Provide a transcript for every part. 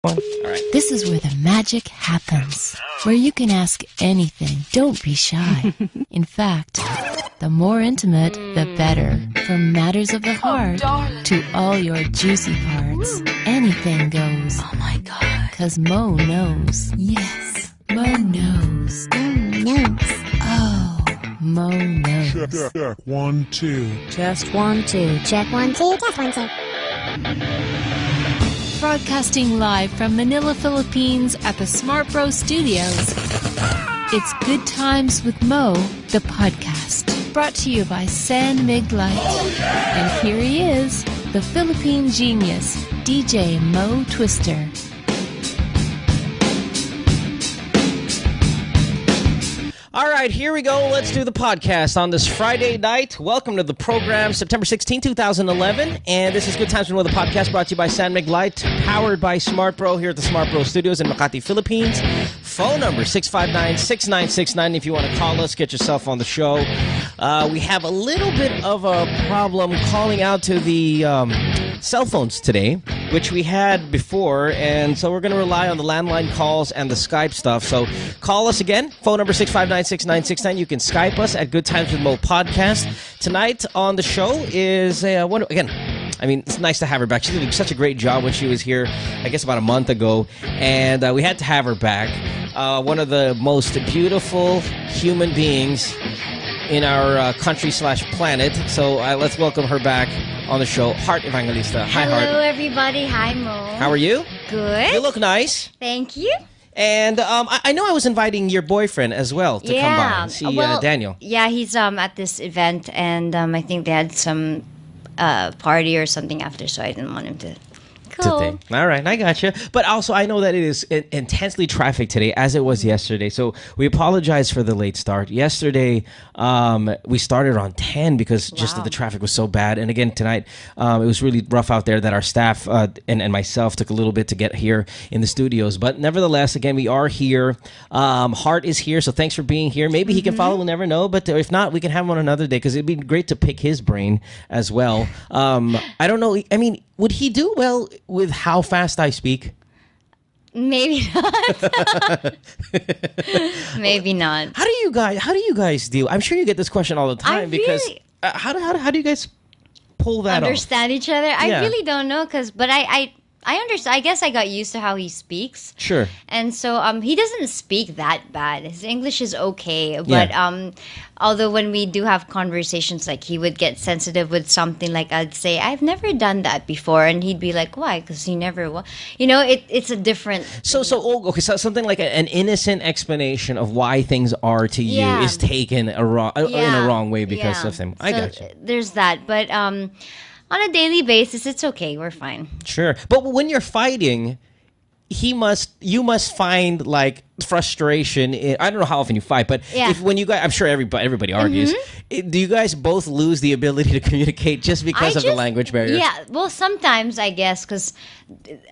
All right. This is where the magic happens, where you can ask anything. Don't be shy. In fact, the more intimate, the better. From matters of the heart to all your juicy parts, anything goes. Oh my God. 'Cause Mo knows. Yes. Mo knows. Oh, Mo knows. Check. 1, 2. Just 1, 2. Check 1, 2. Just 1, 2. Broadcasting live from Manila, Philippines at the Smart Bro Studios. It's Good Times with Mo, the podcast. Brought to you by San Mig Light. And here he is, the Philippine genius, DJ Mo Twister. All right, here we go. Let's do the podcast on this Friday night. Welcome to the program, September 16, 2011. And this is Good Times with the podcast brought to you by San Mig Light, powered by Smart Bro here at the Smart Bro Studios in Makati, Philippines. Phone number 659-6969 if you want to call us, get yourself on the show. We have a little bit of a problem calling out to the cell phones today, which we had before, and so we're going to rely on the landline calls and the Skype stuff. So call us again, phone number 659-6969. You can Skype us at Good Times with Mo Podcast. Tonight on the show is, it's nice to have her back. She did such a great job when she was here, I guess about a month ago, and we had to have her back. One of the most beautiful human beings in our country/planet. So let's welcome her back on the show, Heart Evangelista. Hi, Heart. Hello, everybody. Hi, Mo. How are you? Good. You look nice. Thank you. And I know I was inviting your boyfriend as well to come by and see Daniel. Yeah, he's at this event, and I think they had some party or something after, so I didn't want him to. Cool. All right, I got you. But also, I know that it is intensely trafficked today, as it was yesterday. So we apologize for the late start. Yesterday, we started around 10 because just the traffic was so bad. And again, tonight, it was really rough out there that our staff and myself took a little bit to get here in the studios. But nevertheless, again, we are here. Hart is here, so thanks for being here. Maybe he can follow, we'll never know. But if not, we can have him on another day because it'd be great to pick his brain as well. I don't know. I mean, would he do well with how fast I speak? Maybe not. Maybe not. How do you guys deal? I'm sure you get this question all the time because how do you guys pull that understand off? each other? I really don't know but I understand. I guess I got used to how he speaks. Sure. And so he doesn't speak that bad. His English is okay, but although when we do have conversations, like he would get sensitive with something, like I'd say, "I've never done that before," and he'd be like, "Why?" Because he never. It's a different. So something like an innocent explanation of why things are to you is taken in a wrong way because of him. I got you. There's that, but on a daily basis, it's okay. We're fine. Sure. But when you're fighting, you must find like frustration. I don't know how often you fight, but when you guys, I'm sure everybody argues. Do you guys both lose the ability to communicate just because of the language barrier? Yeah. Well, sometimes I guess because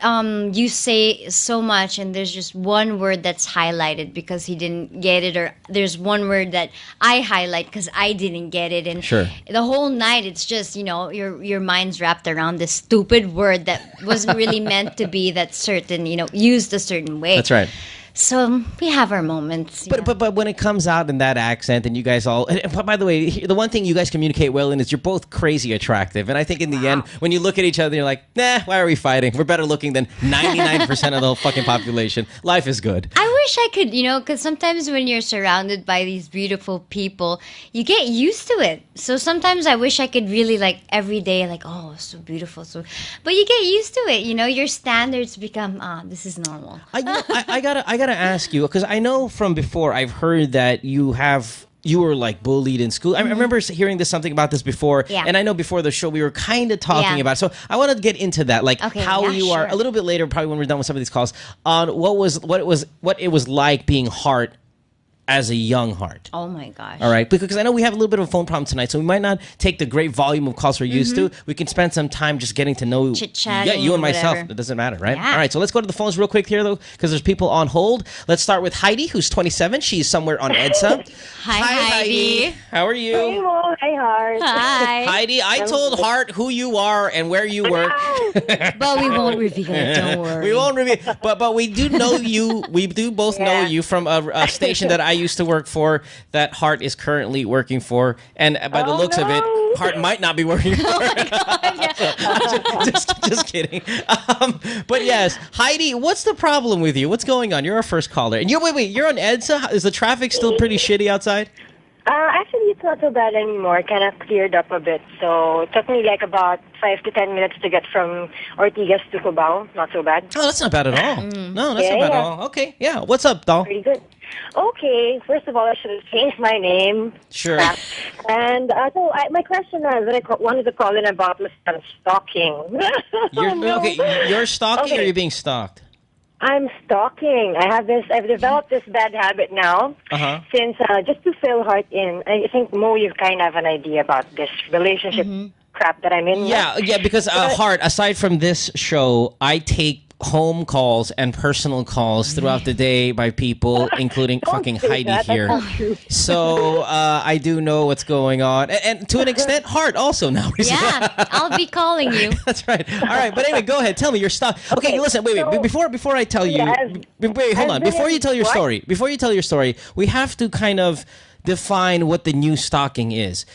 you say so much and there's just one word that's highlighted because he didn't get it, or there's one word that I highlight because I didn't get it, and the whole night it's just your mind's wrapped around this stupid word that wasn't really meant to be that certain used a certain way. That's right. So we have our moments. But when it comes out in that accent and you guys all... And by the way, the one thing you guys communicate well in is you're both crazy attractive. And I think in the end, when you look at each other, you're like, nah, why are we fighting? We're better looking than 99% of the whole fucking population. Life is good. I wish I could, because sometimes when you're surrounded by these beautiful people, you get used to it. So sometimes I wish I could really, like, every day, like, oh, so beautiful. But you get used to it, your standards become, this is normal. I gotta ask you, because I know from before I've heard that you were like bullied in school. I remember hearing something about this before, and I know before the show we were kind of talking about it. So I want to get into that, like how you are a little bit later, probably when we're done with some of these calls, on what it was like being Heart as a young heart. Oh my gosh. All right, because I know we have a little bit of a phone problem tonight, so we might not take the great volume of calls we're used to. We can spend some time just getting to know chit-chatting, you and myself. whatever. It doesn't matter, right? Yeah. All right, so let's go to the phones real quick here, though, because there's people on hold. Let's start with Heidi, who's 27. She's somewhere on EDSA. Hi, Heidi. How are you? Hey, Mo. Hi, Heart. Hi. Heidi, I told Hart who you are and where you work. But we won't reveal it. Don't worry. We won't reveal, but we do know you. We do both know you from a station that I used to work for that Hart is currently working for, and by the looks of it, Hart might not be working for. just kidding. But yes, Heidi, what's the problem with you? What's going on? You're our first caller, and wait, you're on EDSA. Is the traffic still pretty shitty outside? Actually, it's not so bad anymore. Kind of cleared up a bit. So it took me like about 5 to 10 minutes to get from Ortigas to Cubao. Not so bad. Oh, that's not bad at all. No, that's not bad at all. Okay, yeah. What's up, doll? Pretty good. Okay, first of all, I should have changed my name. Sure. And my question that I wanted to call in about was stalking. You're stalking, or Okay. you're being stalked? I'm stalking. I've developed this bad habit now. Since, just to fill Heart in, I think, Mo, you kind of have an idea about this relationship crap that I'm in. Yeah, because Hart, aside from this show, I take home calls and personal calls throughout the day by people, including fucking say Heidi that. That's here. not true. So I do know what's going on. And to an extent, Hart also now. Yeah, I'll be calling you. That's right. All right, but anyway, go ahead. Tell me your stuff. Okay, listen, wait. so- Before I tell you, wait, hold on. Before you tell your story, we have to kind of define what the new stalking is.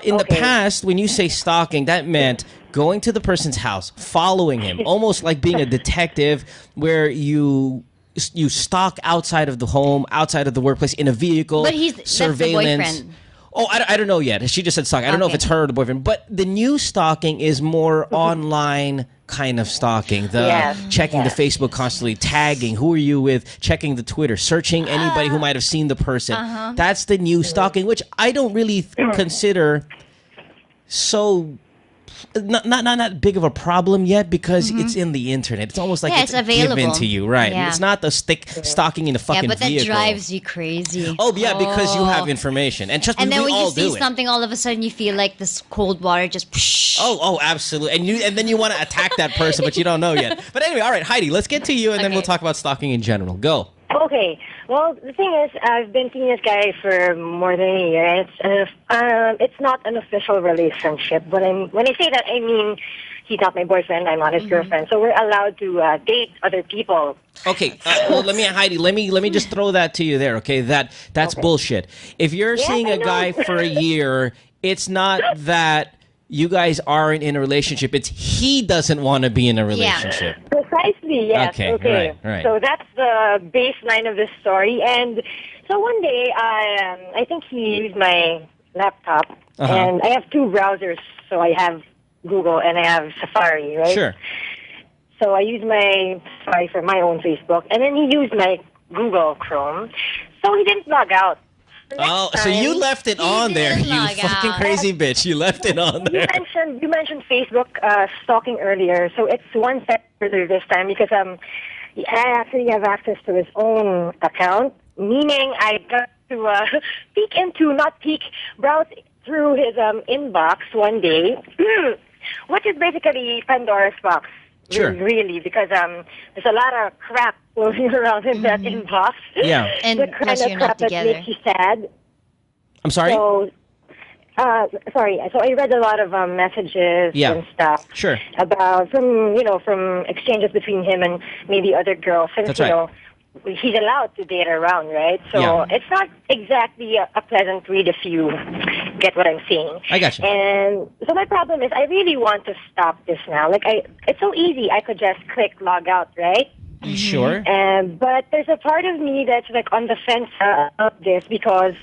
In the past, when you say stalking, that meant going to the person's house, following him, almost like being a detective, where you stalk outside of the home, outside of the workplace, in a vehicle, But that's the surveillance. boyfriend. Oh, I don't know yet. She just said stalking. I don't know if it's her or the boyfriend. But the new stalking is more online kind of stalking. Checking the Facebook constantly, tagging, who are you with, checking the Twitter, searching anybody who might have seen the person. That's the new stalking, which I don't really consider so... Not big of a problem yet, because it's in the internet. It's almost like it's available. given to you, right? Yeah. It's not the stalking in the fucking Yeah, but that vehicle. drives you crazy. Oh yeah, because you have information, and trust me, And then we when you all see do it. something, all of a sudden you feel like this cold water just. Oh, absolutely. And then you want to attack that person, but you don't know yet. But anyway, all right, Heidi, let's get to you, and then we'll talk about stalking in general. Go. Okay. Well, the thing is, I've been seeing this guy for more than a year, and it's not an official relationship. When I say that, I mean he's not my boyfriend. I'm not his girlfriend. So we're allowed to date other people. Okay. Well, Heidi, let me just throw that to you there. Okay, that's bullshit. If you're seeing I a guy know. for a year, it's not that you guys aren't in a relationship. It's he doesn't want to be in a relationship. Precisely, yes. Okay, right. So that's the baseline of this story. And so one day, I think he used my laptop, and I have two browsers. So I have Google and I have Safari, right? Sure. So I use my Safari for my own Facebook, and then he used my Google Chrome. So he didn't log out. Oh, so you left it on there, didn't you log fucking out. crazy bitch. You left it on there. You mentioned Facebook stalking earlier, so it's one step further this time because I actually have access to his own account, meaning I got to browse through his inbox one day, which is basically Pandora's box. Sure. Really, because there's a lot of crap floating around in that inbox. Yeah. And the kind plus of you're crap not that together. makes you sad. I'm sorry? So, sorry. So I read a lot of messages and stuff. Sure. About from exchanges between him and maybe other girls. Since That's right. He's allowed to date around, right? So it's not exactly a pleasant read if you get what I'm saying. I got you. And so my problem is I really want to stop this now. It's so easy. I could just click log out, right? Sure. But there's a part of me that's on the fence of this because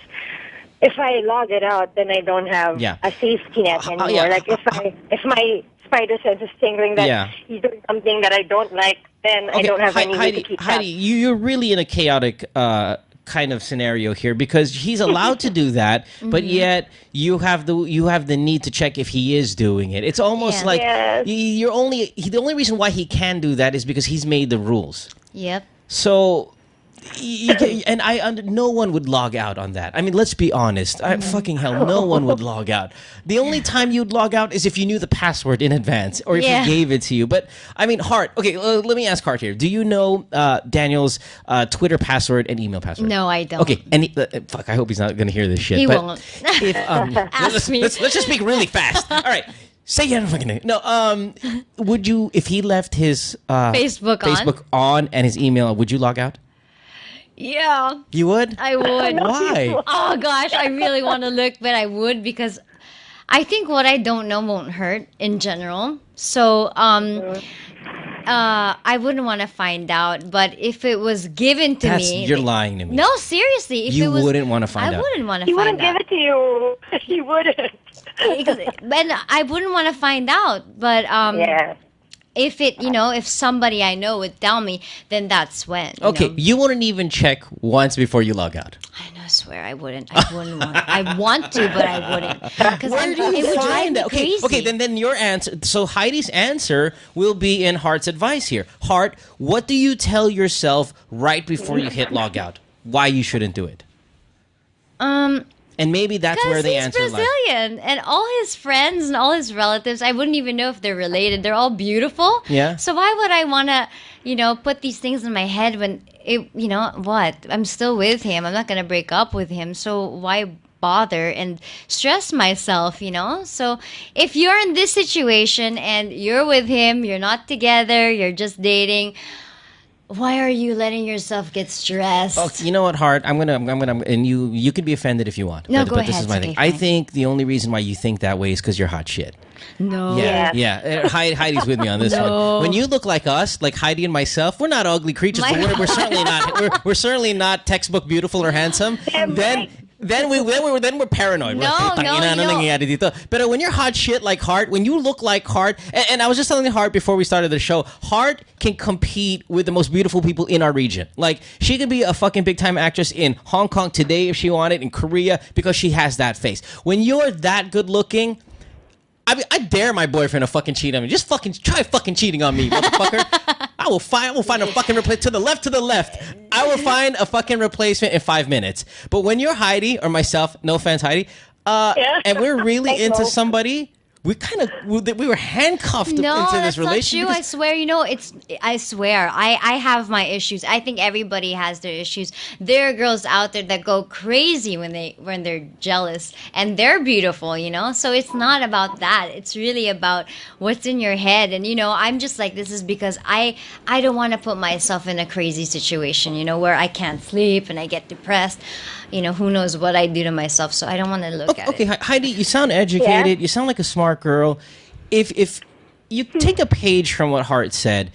if I log it out, then I don't have a safety net anymore. If my spider sense is tingling that he's doing something that I don't like, then I don't have any way to keep Heidi, you're really in a chaotic kind of scenario here because he's allowed to do that, but yet you have the need to check if he is doing it. It's almost like the only reason why he can do that is because he's made the rules. Yep. So no one would log out on that. I mean, let's be honest. Fucking hell, no one would log out. The only time you'd log out is if you knew the password in advance or if he gave it to you. But I mean, Hart. Okay, let me ask Hart here. Do you know Daniel's Twitter password and email password? No, I don't. Okay, and fuck. I hope he's not going to hear this shit. He won't. If, let's just speak really fast. All right. Say you don't fucking know. No, would you, if he left his Facebook on and his email, would you log out? Yeah. You would? I would. Why? Oh gosh, I really want to look, but I would because I think what I don't know won't hurt in general. So, I wouldn't want to find out, but if it was given to me... You're lying to me. No, seriously. If you wouldn't want to find out. I wouldn't want to He find out. wouldn't give it to you. He wouldn't. And I wouldn't want to find out, but if it, if somebody I know would tell me, then that's when. You wouldn't even check once before you log out. I swear I wouldn't. I wouldn't want to. I want to, but I wouldn't. Because Where do you find that? Okay, then your answer. So Heidi's answer will be in Hart's advice here. Hart, what do you tell yourself right before you hit log out? Why you shouldn't do it? And maybe that's where the answer lies. Because he's Brazilian, and all his friends and all his relatives, I wouldn't even know if they're related. They're all beautiful. Yeah. So why would I want to, put these things in my head when what? I'm still with him. I'm not going to break up with him. So why bother and stress myself, So if you're in this situation and you're with him, you're not together, you're just dating, why are you letting yourself get stressed? Oh, you know what, Hart? I'm gonna, and you can be offended if you want. No, but go ahead. This is my thing. Fine. I think the only reason why you think that way is because you're hot shit. No. Yeah. Heidi's with me on this one. When you look like us, like Heidi and myself, we're not ugly creatures, but we're certainly not. We're certainly not textbook beautiful or handsome. Then we're paranoid. No. But when you're hot shit like Hart, when you look like Hart, and I was just telling Hart before we started the show, Hart can compete with the most beautiful people in our region. Like, she could be a fucking big time actress in Hong Kong today if she wanted, in Korea, because she has that face. When you're that good looking, I mean, I dare my boyfriend to fucking cheat on me. Just fucking try fucking cheating on me, motherfucker. I will find a fucking replacement to the left. I will find a fucking replacement in 5 minutes. But when you're Heidi or myself, no offense, Heidi, and we're really into somebody, we were handcuffed into this relationship. No, that's not true. I swear. I have my issues. I think everybody has their issues. There are girls out there that go crazy when they're jealous, and they're beautiful, So it's not about that. It's really about what's in your head. And I'm just like, this is because I don't want to put myself in a crazy situation, where I can't sleep and I get depressed. Who knows what I do to myself, so I don't want to look at it. Okay, Heidi, you sound educated. Yeah. You sound like a smart girl. If you take a page from what Hart said,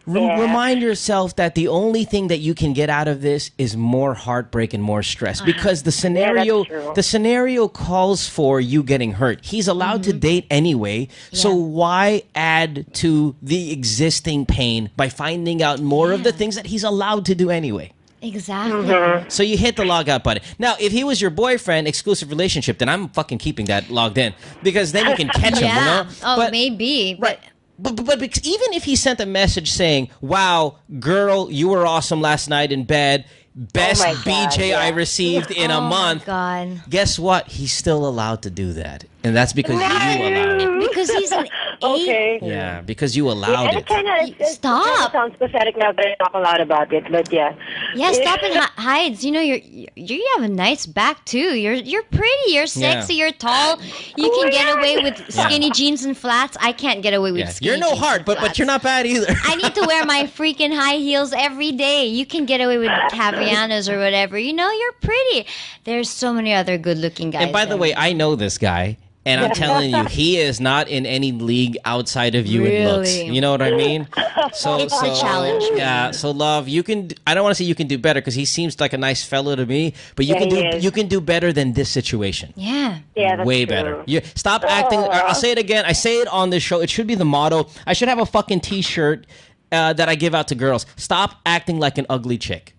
remind yourself that the only thing that you can get out of this is more heartbreak and more stress, because the scenario calls for you getting hurt. He's allowed to date anyway, so why add to the existing pain by finding out more of the things that he's allowed to do anyway? Exactly. So you hit the log out button. Now, if he was your boyfriend, exclusive relationship, then I'm fucking keeping that logged in, because then you can catch him, Oh, maybe. Right. But even if he sent a message saying, "Wow, girl, you were awesome last night in bed. Best BJ I received in a month." God. Guess what? He's still allowed to do that. And that's because you allowed it. Because he's an Okay. Yeah, because you allowed it. Stop. It kind of sounds pathetic now that I talk a lot about it, but yeah. Yeah, stop and hides. You have a nice back too. You're pretty. You're sexy. You're tall. You can get away with skinny jeans and flats. I can't get away with skinny jeans. You're no heart, but you're not bad either. I need to wear my freaking high heels every day. You can get away with Cavianas or whatever. You're pretty. There's so many other good-looking guys. And by the way, I know this guy. And I'm telling you, he is not in any league outside of you in looks. You know what I mean? So it's a challenge. Yeah. So love, you can. I don't want to say you can do better, because he seems like a nice fellow to me. But you can do. You can do better than this situation. Yeah. Yeah. That's way true. better. Stop acting. I'll say it again. I say it on this show. It should be the motto. I should have a fucking T-shirt that I give out to girls. Stop acting like an ugly chick.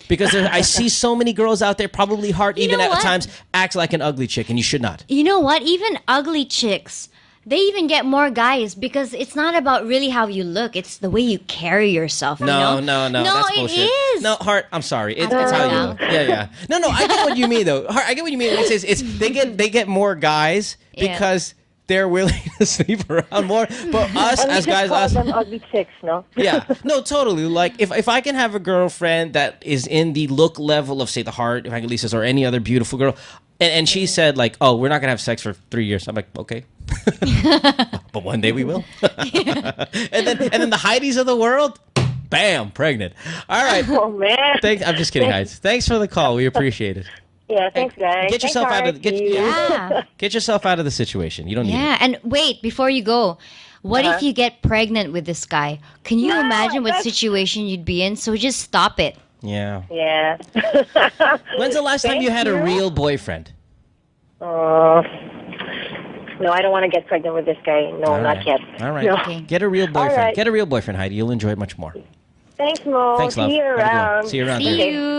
Because I see so many girls out there, probably Hart even at times, acts like an ugly chick, and you should not. You know what? Even ugly chicks, they even get more guys because it's not about really how you look. It's the way you carry yourself. No, you know? no, that's bullshit. It is. No, Heart, I'm sorry. It's how you look. Yeah. No, I get what you mean though. Heart, I get what you mean. It's they get more guys because they're willing to sleep around more. But us as guys, us ugly chicks, no? Yeah, no, totally. Like if I can have a girlfriend that is in the look level of say the Heart, Evangelistas, or any other beautiful girl. And she said, like, oh, we're not going to have sex for 3 years. I'm like, okay. But one day we will. and then the Heidis of the world, bam, pregnant. All right. Oh, man. I'm just kidding, Heids. Thanks for the call. We appreciate it. Yeah, thanks, guys. Get yourself out of get yourself out of the situation. You don't need it. Yeah, and wait, before you go, what if you get pregnant with this guy? Can you imagine what situation you'd be in? So just stop it. Yeah. Yeah. When's the last time you had a real boyfriend? No, I don't want to get pregnant with this guy. No, not yet. All right. No. Okay. Get a real boyfriend. Right. Get a real boyfriend, Heidi. You'll enjoy it much more. Thanks, Mo. Thanks, love. See you Have a good one. around. See you around. See Bye. you.